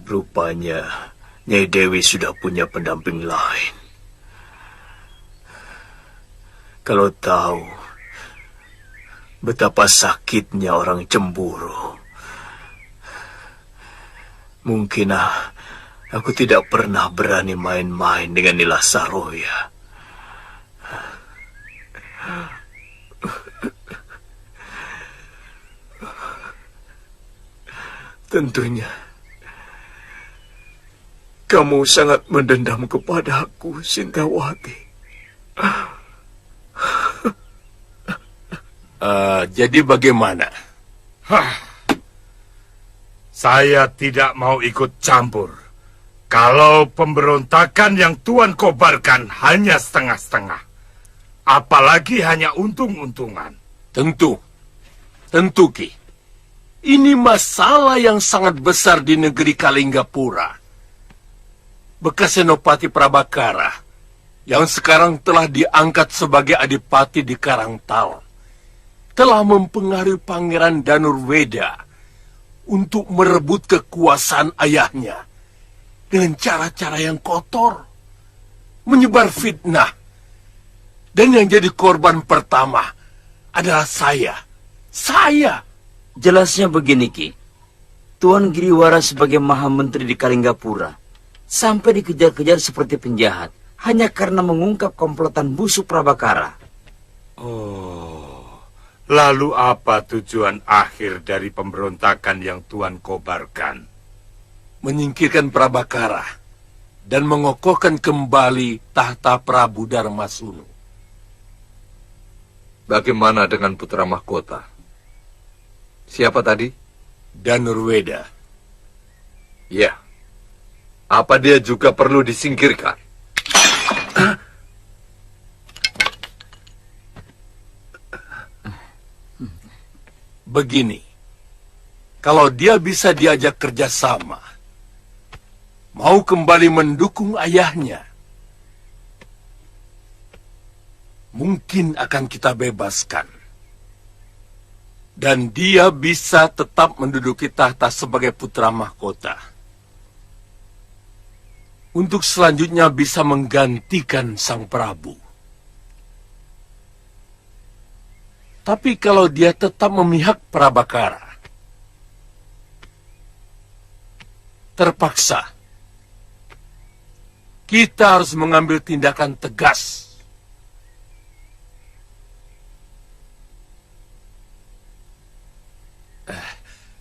Rupanya Nyai Dewi sudah punya pendamping lain. Kalau tahu betapa sakitnya orang cemburu, mungkin aku tidak pernah berani main-main dengan Nila Saroya. Tentunya kamu sangat mendendam kepadaku, Sintawati. Jadi bagaimana? Saya tidak mau ikut campur. Kalau pemberontakan yang Tuan kobarkan hanya setengah-setengah. Apalagi hanya untung-untungan. Tentu Ki. Ini masalah yang sangat besar di negeri Kalinggapura. Bekas Senopati Prabakara yang sekarang telah diangkat sebagai adipati di Karangtal telah mempengaruhi Pangeran Danurweda untuk merebut kekuasaan ayahnya dengan cara-cara yang kotor, menyebar fitnah, dan yang jadi korban pertama adalah saya. Jelasnya begini, Ki. Tuan Giriwara sebagai Maha Menteri di Kalinggapura sampai dikejar-kejar seperti penjahat hanya karena mengungkap komplotan busuk Prabakara. Lalu apa tujuan akhir dari pemberontakan yang Tuan kobarkan? Menyingkirkan Prabakara dan mengokohkan kembali tahta Prabu Darmasunu. Bagaimana dengan putra mahkota? Siapa tadi? Danurweda. Ya. Apa dia juga perlu disingkirkan? Begini, kalau dia bisa diajak kerjasama, mau kembali mendukung ayahnya, mungkin akan kita bebaskan. Dan dia bisa tetap menduduki tahta sebagai putra mahkota. Untuk selanjutnya bisa menggantikan sang Prabu. Tapi kalau dia tetap memihak Prabakara, terpaksa kita harus mengambil tindakan tegas.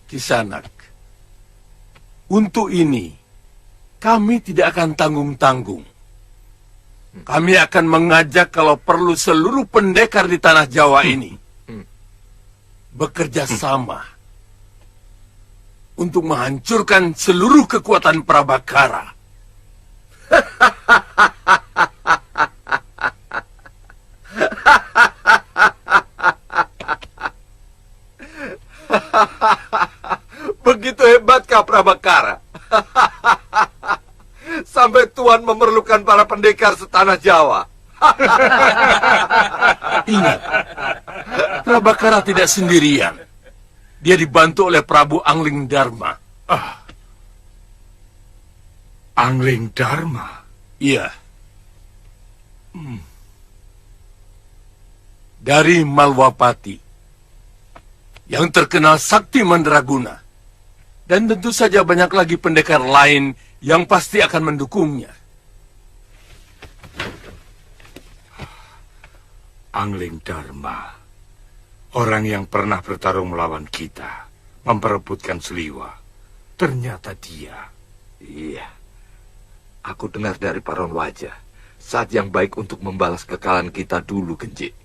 Kisanak, untuk ini kami tidak akan tanggung-tanggung. Kami akan mengajak kalau perlu seluruh pendekar di tanah Jawa ini bekerja sama untuk menghancurkan seluruh kekuatan Prabakara. Begitu hebatkah Prabakara? Sampai Tuan memerlukan para pendekar setanah Jawa. Ingat, Prabakara tidak sendirian. Dia dibantu oleh Prabu Angling Dharma. Angling Dharma? Iya. Dari Malwapati, yang terkenal sakti mandraguna. Dan tentu saja banyak lagi pendekar lain yang pasti akan mendukungnya. Angling Dharma, orang yang pernah bertarung melawan kita, memperebutkan Seliwa. Ternyata dia. Iya. Aku dengar dari Paron Wajah, saat yang baik untuk membalas kekalahan kita dulu, Genji.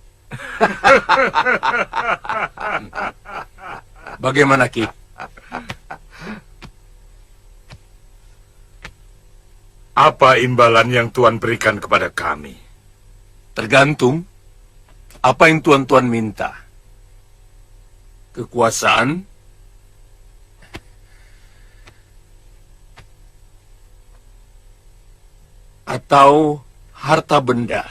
Bagaimana, Ki? Apa imbalan yang Tuan berikan kepada kami? Tergantung apa yang tuan-tuan minta. Kekuasaan, atau harta benda.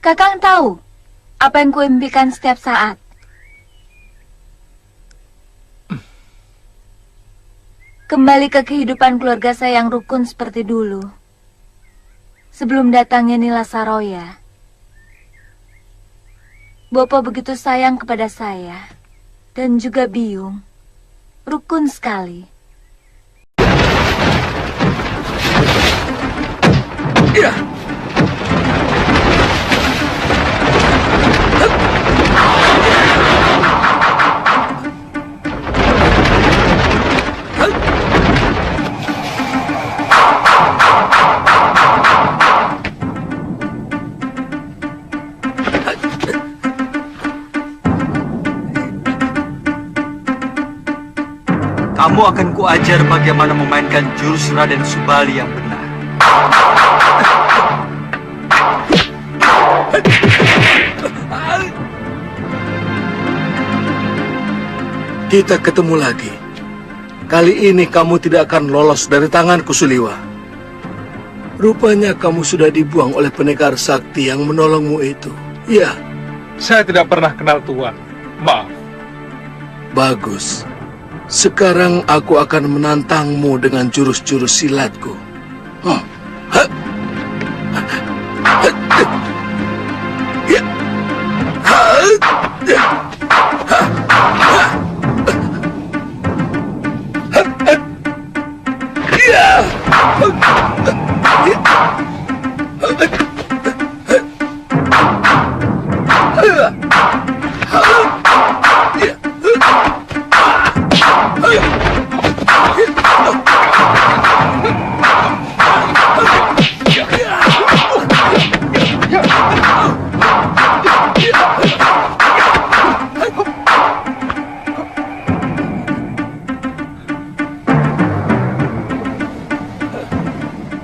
Kakang tahu apa yang kuimpikan setiap saat. Kembali ke kehidupan keluarga saya yang rukun seperti dulu. Sebelum datangnya Nila Saroya. Bopo begitu sayang kepada saya. Dan juga Biung. Rukun sekali. Ya. Kamu akan kuajar bagaimana memainkan jurus Raden Subali yang benar. Kita ketemu lagi. Kali ini kamu tidak akan lolos dari tanganku, Suliwa. Rupanya kamu sudah dibuang oleh pendekar sakti yang menolongmu itu. Ya. Saya tidak pernah kenal Tuan. Maaf. Bagus. Sekarang aku akan menantangmu dengan jurus-jurus silatku.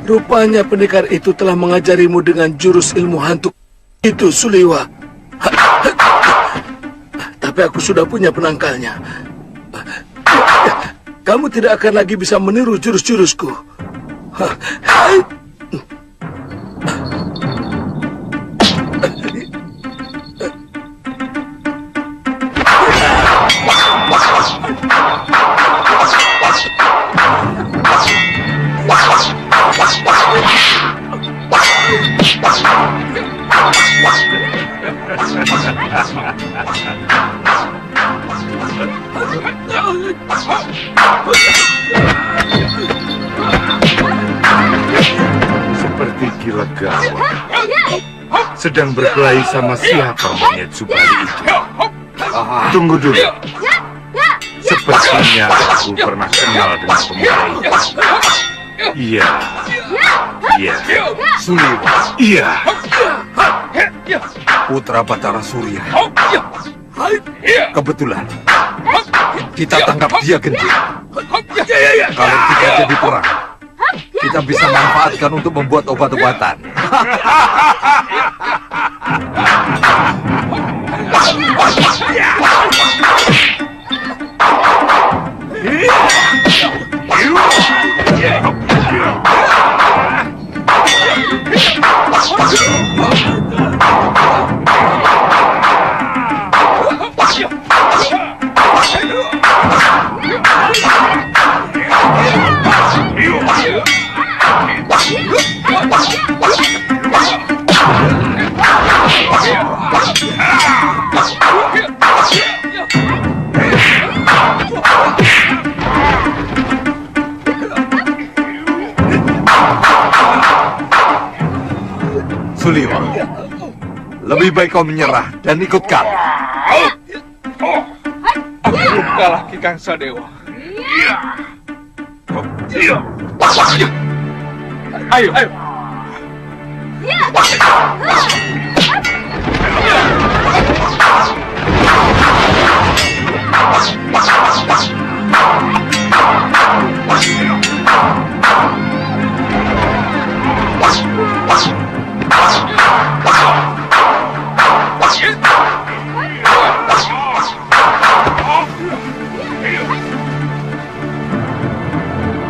Rupanya pendekar itu telah mengajarimu dengan jurus ilmu hantu itu, Suliwa. Tapi aku sudah punya penangkalnya. Kamu tidak akan lagi bisa meniru jurus-jurusku. sedang berkelahi sama siapa monyet Subali itu? Tunggu dulu. Sepertinya aku pernah kenal dengan pemuda itu. Iya. Suliwa. Iya. Putra Batara Surya. Kebetulan kita tangkap dia genting. Kalau kita jadi perang, kita bisa manfaatkan untuk membuat obat-obatan. Suliwa, lebih baik kau menyerah dan ikut kami. Aku belum kalah Ki Kangsa Dewa. Ayo.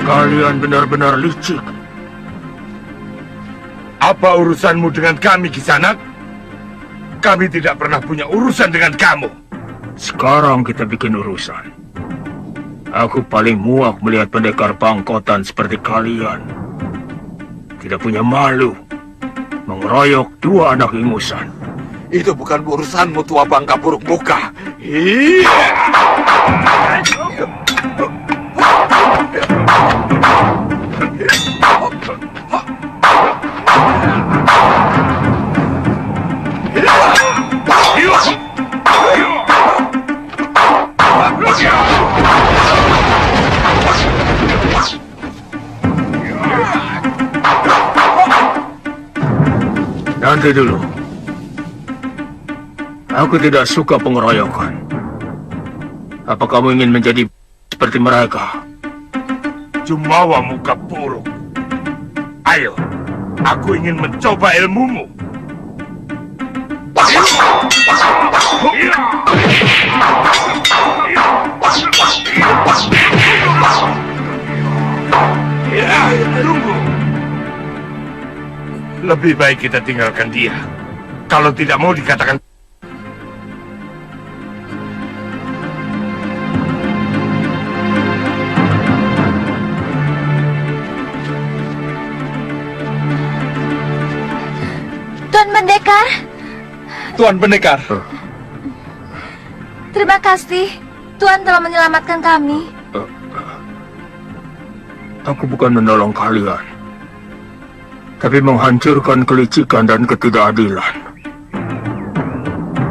Kalian benar-benar licik. Apa urusanmu dengan kami, Kisanak? Kami tidak pernah punya urusan dengan kamu. Sekarang kita bikin urusan. Aku paling muak melihat pendekar pangkotan seperti kalian. Tidak punya malu. Mengeroyok dua anak ingusan. Itu bukan urusanmu, tua bangka buruk muka. Nanti dulu. Aku tidak suka pengeroyokan. Apa kamu ingin menjadi seperti mereka? Jumawa muka buruk. Ayo, aku ingin mencoba ilmumu. Tunggu. Lebih baik kita tinggalkan dia. Kalau tidak mau dikatakan... Tuan Pendekar. Tuan Pendekar. Terima kasih. Tuan telah menyelamatkan kami. Aku bukan menolong kalian, tapi menghancurkan kelicikan dan ketidakadilan.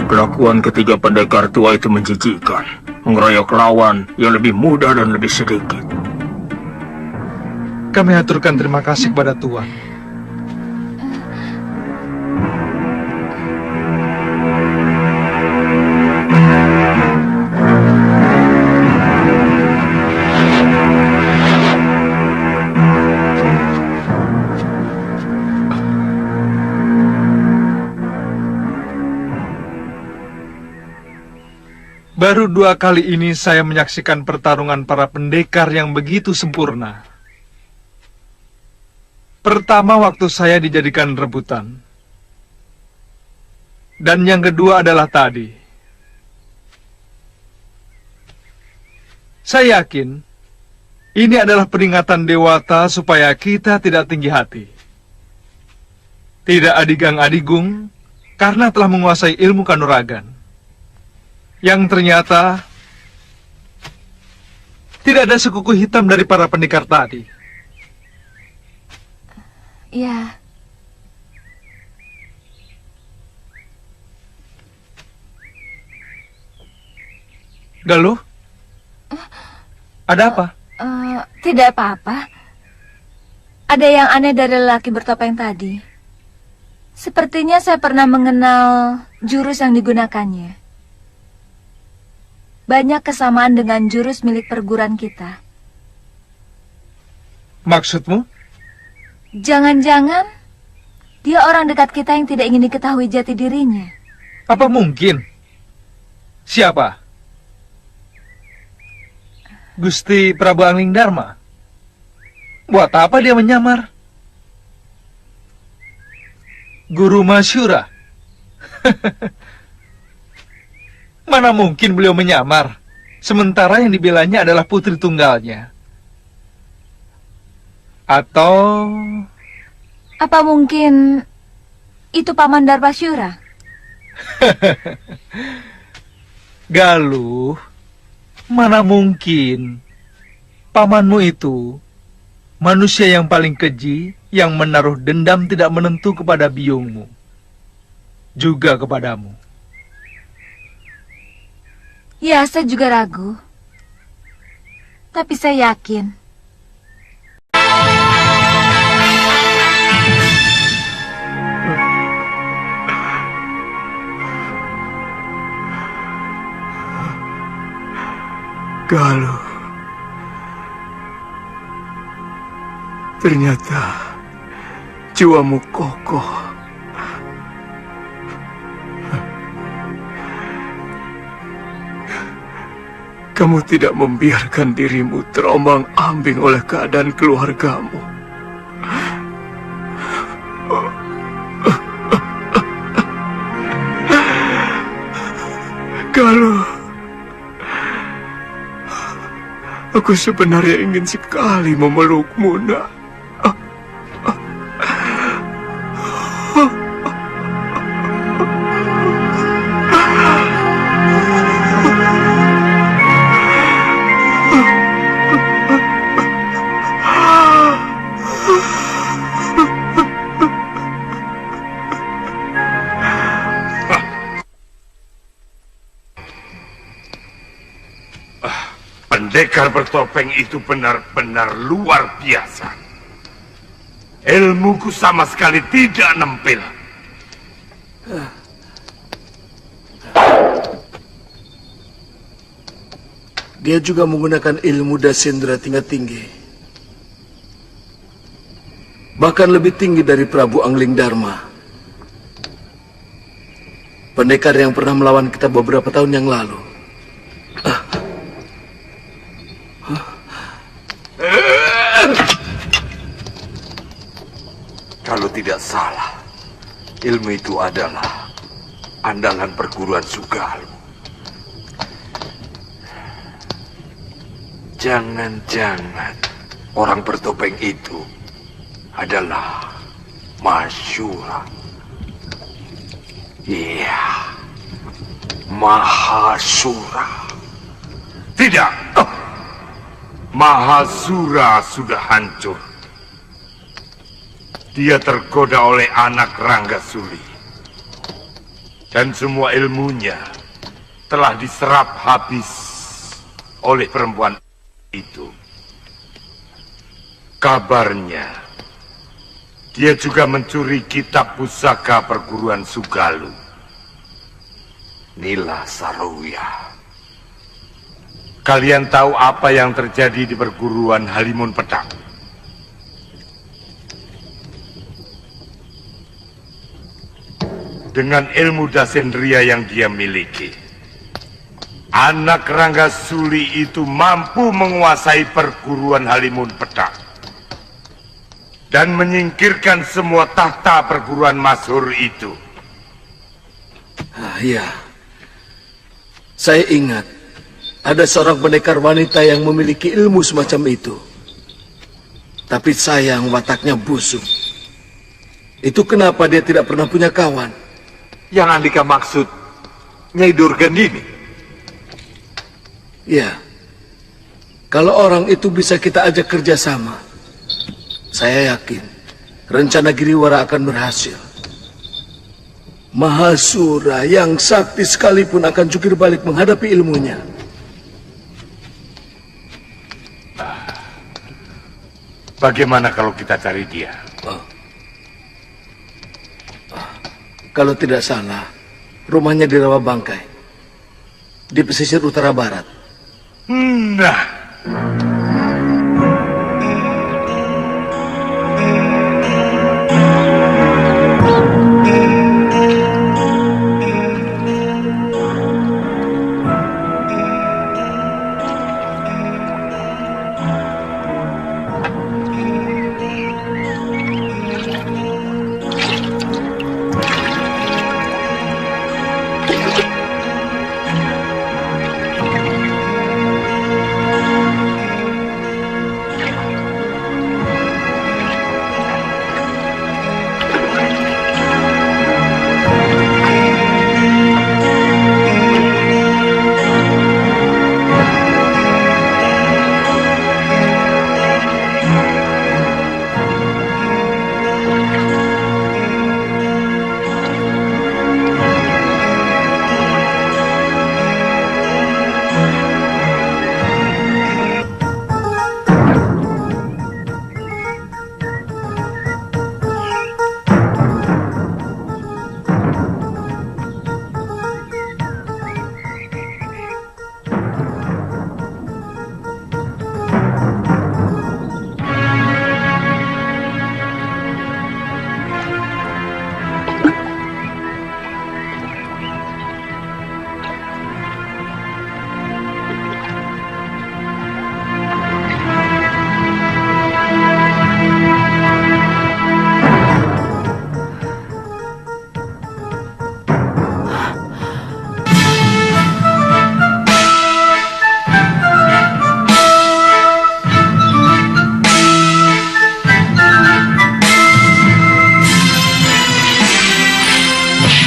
Kelakuan ketiga pendekar tua itu menjijikkan, mengeroyok lawan yang lebih muda dan lebih sedikit. Kami aturkan terima kasih kepada Tuan. Baru 2 kali ini saya menyaksikan pertarungan para pendekar yang begitu sempurna. Pertama waktu saya dijadikan rebutan. Dan yang kedua adalah tadi. Saya yakin ini adalah peringatan Dewata supaya kita tidak tinggi hati. Tidak adigang-adigung karena telah menguasai ilmu kanuragan. Yang ternyata tidak ada sekuku hitam dari para pendekar tadi. Ya. Galuh? Ada apa? Tidak apa-apa. Ada yang aneh dari lelaki bertopeng tadi. Sepertinya saya pernah mengenal jurus yang digunakannya. Banyak kesamaan dengan jurus milik perguruan kita. Maksudmu? Jangan-jangan dia orang dekat kita yang tidak ingin diketahui jati dirinya. Apa mungkin? Siapa? Gusti Prabu Angling Dharma? Buat apa dia menyamar? Guru Masyura? Mana mungkin beliau menyamar, sementara yang dibelanya adalah putri tunggalnya. Atau... Apa mungkin itu Paman Darmasyura? Galuh, mana mungkin pamanmu itu manusia yang paling keji yang menaruh dendam tidak menentu kepada biungmu, juga kepadamu. Ya, saya juga ragu. Tapi saya yakin. Galuh, ternyata jiwamu kokoh. Kamu tidak membiarkan dirimu terombang-ambing oleh keadaan keluargamu. Galuh, aku sebenarnya ingin sekali memelukmu, nak. Pendekar bertopeng itu benar-benar luar biasa. Ilmuku sama sekali tidak nempel. Dia juga menggunakan ilmu Dasendra tingkat tinggi. Bahkan lebih tinggi dari Prabu Angling Dharma. Pendekar yang pernah melawan kita beberapa tahun yang lalu. Kalau tidak salah, ilmu itu adalah andalan perguruan Sugalu. Jangan-jangan orang bertopeng itu adalah Masyura. Iya, Mahasura. Tidak. Mahasura sudah hancur. Dia tergoda oleh anak Ranggasuli. Dan semua ilmunya telah diserap habis oleh perempuan itu. Kabarnya, dia juga mencuri kitab pusaka perguruan Sugalu. Nila Saroya. Kalian tahu apa yang terjadi di perguruan Halimun Pedang? Dengan ilmu Dasendria yang dia miliki, anak Ranggasuli itu mampu menguasai perguruan Halimun Pedang dan menyingkirkan semua tahta perguruan masyhur itu. Iya, saya ingat ada seorang pendekar wanita yang memiliki ilmu semacam itu. Tapi sayang wataknya busuk. Itu kenapa dia tidak pernah punya kawan. Yang Andika maksud Nyai Durgandini. Ya, kalau orang itu bisa kita ajak kerjasama, saya yakin rencana Giriwara akan berhasil. Mahasura yang sakti sekalipun akan jungkir balik menghadapi ilmunya. Bagaimana kalau kita cari dia? Kalau tidak salah, rumahnya di Rawa Bangkai, di pesisir utara barat. Nah,